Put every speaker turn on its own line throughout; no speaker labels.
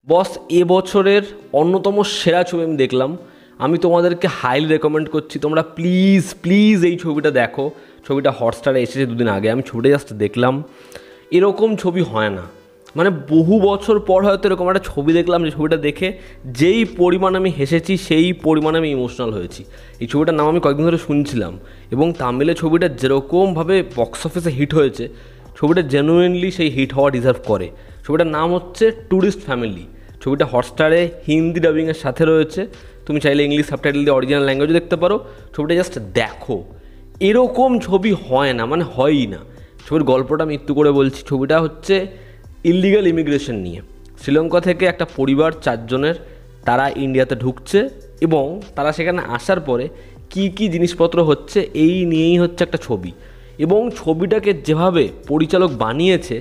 বস এবছরের অন্যতম সেরা ছবি আমি দেখলাম। আমি তোমাদেরকে হাইলি রেকমেন্ড করছি, তোমরা প্লিজ প্লিজ এই ছবিটা দেখো। ছবিটা হটস্টারে এসেছে দুদিন আগে, আমি ছবিটা জাস্ট দেখলাম। এরকম ছবি হয় না, মানে বহু বছর পর হয়তো এরকম একটা ছবি দেখলাম যে ছবিটা দেখে যেই পরিমাণ আমি হেসেছি সেই পরিমাণে আমি ইমোশনাল হয়েছি। এই ছবিটার নাম আমি কয়েকদিন ধরে শুনছিলাম এবং তামিলে ছবিটা যেরকমভাবে বক্স অফিসে হিট হয়েছে, ছবিটা জেনুইনলি সেই হিট হওয়া ডিজার্ভ করে। ছবিটার নাম হচ্ছে ট্যুরিস্ট ফ্যামিলি। ছবিটা হটস্টারে হিন্দি ডাবিংয়ের সাথে রয়েছে, তুমি চাইলে ইংলিশ সাবটাইটেল দিয়ে অরিজিনাল ল্যাঙ্গুয়েজও দেখতে পারো। ছবিটা জাস্ট দেখো, এরকম ছবি হয় না, মানে হয়ই না। ছবির গল্পটা আমি একটু করে বলছি। ছবিটা হচ্ছে ইললিগাল ইমিগ্রেশন নিয়ে। শ্রীলঙ্কা থেকে একটা পরিবার 4 জনের, তারা ইন্ডিয়াতে ঢুকছে এবং তারা সেখানে আসার পরে কি কি জিনিসপত্র হচ্ছে এই নিয়েই হচ্ছে একটা ছবি। এবং ছবিটাকে যেভাবে পরিচালক বানিয়েছে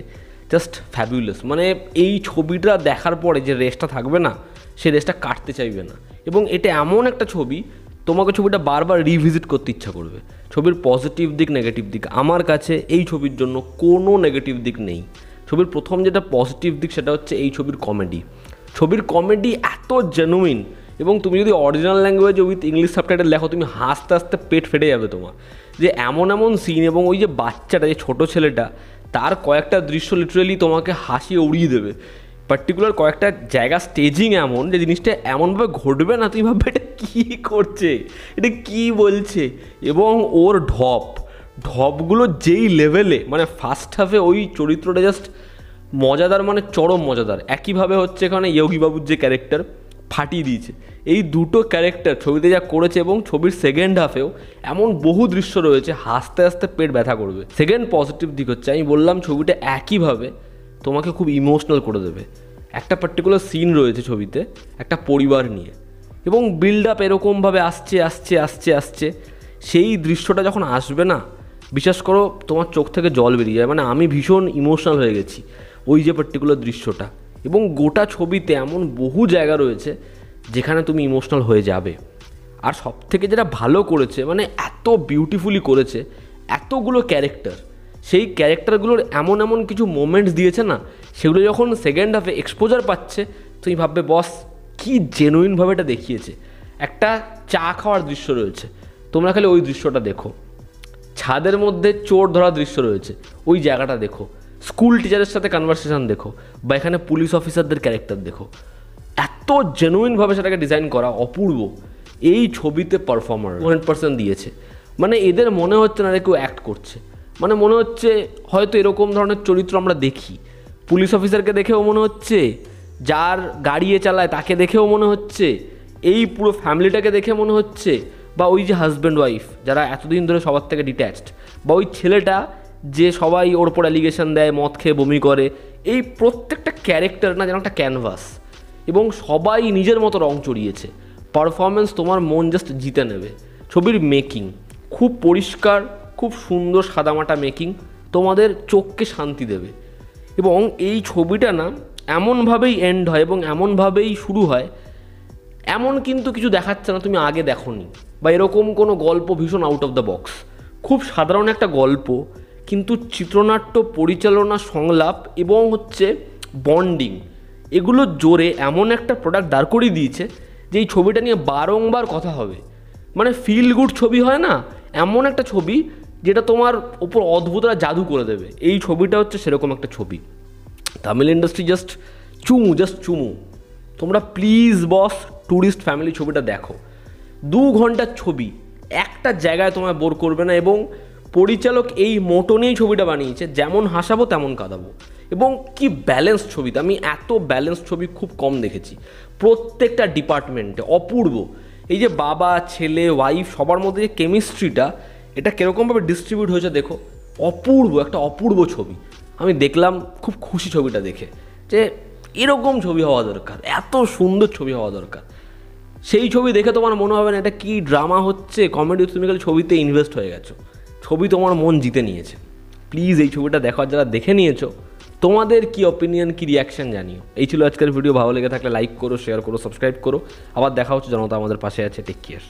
জাস্ট ফ্যাবুলাস। মানে এই ছবিটা দেখার পরে যে রেসটা থাকবে না, সে রেসটা কাটতে চাইবে না। এবং এটা এমন একটা ছবি, তোমাকে ছবিটা বারবার রিভিজিট করতে ইচ্ছা করবে। ছবির পজিটিভ দিক, নেগেটিভ দিক, আমার কাছে এই ছবির জন্য কোনো নেগেটিভ দিক নেই। ছবির প্রথম যেটা পজিটিভ দিক সেটা হচ্ছে এই ছবির কমেডি। ছবির কমেডি এত জেনুইন, এবং তুমি যদি অরিজিনাল ল্যাঙ্গুয়েজে উইথ ইংলিশ সাবটাইটেল দেখো, তুমি হাসতে হাসতে পেট ফেটে যাবে তোমার। যে এমন এমন সিন, এবং ওই যে বাচ্চাটা, যে ছোটো ছেলেটা, তার কয়েকটা দৃশ্য লিটারেলি তোমাকে হাসিয়ে উড়িয়ে দেবে। পার্টিকুলার কয়েকটা জায়গা স্টেজিং এমন যে জিনিসটা এমনভাবে ঘটবে না, তুমি ভাববে এটা কী করছে, এটা কী বলছে। এবং ওর ঢপগুলো যেই লেভেলে, মানে ফার্স্ট হাফে ওই চরিত্রটা জাস্ট মজাদার, মানে চরম মজাদার। একইভাবে হচ্ছে এখানে যোগী বাবুর যে ক্যারেক্টার ফাটিয়ে দিয়েছে। এই দুটো ক্যারেক্টার ছবিতে যা করেছে, এবং ছবির সেকেন্ড হাফেও এমন বহু দৃশ্য রয়েছে হাসতে হাসতে পেট ব্যথা করবে। সেকেন্ড পজিটিভ দিক হচ্ছে, আমি বললাম ছবিটা একইভাবে তোমাকে খুব ইমোশনাল করে দেবে। একটা পার্টিকুলার সিন রয়েছে ছবিতে একটা পরিবার নিয়ে, এবং বিল্ড আপ এরকমভাবে আসছে আসছে আসছে আসছে, সেই দৃশ্যটা যখন আসবে না, বিশ্বাস করো তোমার চোখ থেকে জল বেরিয়ে যায়। মানে আমি ভীষণ ইমোশনাল হয়ে গেছি ওই যে পার্টিকুলার দৃশ্যটা। এবং গোটা ছবিতে এমন বহু জায়গা রয়েছে যেখানে তুমি ইমোশনাল হয়ে যাবে। আর সব থেকে যেটা ভালো করেছে, মানে এত বিউটিফুলি করেছে, এতগুলো ক্যারেক্টার, সেই ক্যারেক্টারগুলোর এমন এমন কিছু মোমেন্টস দিয়েছে না, সেগুলো যখন সেকেন্ড হাফে এক্সপোজার পাচ্ছে, তুমি ভাববে বস কী জেনুইনভাবে এটা দেখিয়েছে। একটা চা খাওয়ার দৃশ্য রয়েছে, তোমরা খালি ওই দৃশ্যটা দেখো। ছাদের মধ্যে চোর ধরার দৃশ্য রয়েছে, ওই জায়গাটা দেখো। স্কুল টিচারের সাথে কনভারসেশন দেখো, বা এখানে পুলিশ অফিসারদের ক্যারেক্টার দেখো। এত জেনুইনভাবে সেটাকে ডিজাইন করা, অপূর্ব। এই ছবিতে পারফর্মার 100% দিয়েছে। মানে এদের মনে হচ্ছে না কেউ অ্যাক্ট করছে, মানে মনে হচ্ছে হয়তো এরকম ধরনের চরিত্র আমরা দেখি। পুলিশ অফিসারকে দেখেও মনে হচ্ছে, যার গাড়িয়ে চালায় তাকে দেখেও মনে হচ্ছে, এই পুরো ফ্যামিলিটাকে দেখে মনে হচ্ছে, বা ওই যে হাজব্যান্ড ওয়াইফ যারা এতদিন ধরে সবার থেকে ডিট্যাচড, বা ওই ছেলেটা যে সবাই ওর ওপর অ্যালিগেশন দেয়, মদ খেয়ে বমি করে। এই প্রত্যেকটা ক্যারেক্টার না যেন একটা ক্যানভাস, এবং সবাই নিজের মতো রং চড়িয়েছে। পারফরমেন্স তোমার মন জাস্ট জিতে নেবে। ছবির মেকিং খুব পরিষ্কার, খুব সুন্দর সাদামাটা মেকিং, তোমাদের চোখকে শান্তি দেবে। এবং এই ছবিটা না এমনভাবেই এন্ড হয় এবং এমনভাবেই শুরু হয়, এমন কিন্তু কিছু দেখাচ্ছে না তুমি আগে দেখোনি, বা এরকম কোনো গল্প ভীষণ আউট অফ দ্য বক্স। খুব সাধারণ একটা গল্প, কিন্তু চিত্রনাট্য, পরিচালনা, সংলাপ এবং হচ্ছে বন্ডিং, এগুলো জোরে এমন একটা প্রোডাক্ট দাঁড় করিয়ে দিয়েছে যে এই ছবিটা নিয়ে বারংবার কথা হবে। মানে ফিল গুড ছবি হয় না, এমন একটা ছবি যেটা তোমার ওপর অদ্ভুত জাদু করে দেবে। এই ছবিটা হচ্ছে সেরকম একটা ছবি। তামিল ইন্ডাস্ট্রি জাস্ট চুমু। তোমরা প্লিজ বস ট্যুরিস্ট ফ্যামিলি ছবিটা দেখো। 2 ঘন্টার ছবি, একটা জায়গায় তোমায় বোর করবে না। এবং পরিচালক এই মোটো নিয়েই ছবিটা বানিয়েছে, যেমন হাসাবো তেমন কাঁদাবো। এবং কি ব্যালেন্স ছবিতে, আমি এত ব্যালেন্স ছবি খুব কম দেখেছি। প্রত্যেকটা ডিপার্টমেন্টে অপূর্ব। এই যে বাবা, ছেলে, ওয়াইফ, সবার মধ্যে যে কেমিস্ট্রিটা, এটা কীরকমভাবে ডিস্ট্রিবিউট হয়েছে দেখো। অপূর্ব, একটা অপূর্ব ছবি। আমি দেখলাম, খুব খুশি ছবিটা দেখে, যে এরকম ছবি হওয়া দরকার, এত সুন্দর ছবি হওয়া দরকার। সেই ছবি দেখে তোমার মনে হবে না এটা কি ড্রামা হচ্ছে, কমেডি, তুমি খালি ছবিতে ইনভেস্ট হয়ে গেছো। ছবি তোমার মন জিতে নিয়েছে। প্লিজ এই ছবিটা দেখো, যারা দেখে নিয়েছো তোমাদের কি অপিনিয়ন, কি রিয়াকশান জানিও। এই ছিল আজকের ভিডিও। ভালো লেগে থাকলে লাইক করো, শেয়ার করো, সাবস্ক্রাইব করো। আবার দেখা হচ্ছে, জনতা আমাদের পাশে আছে। Take care.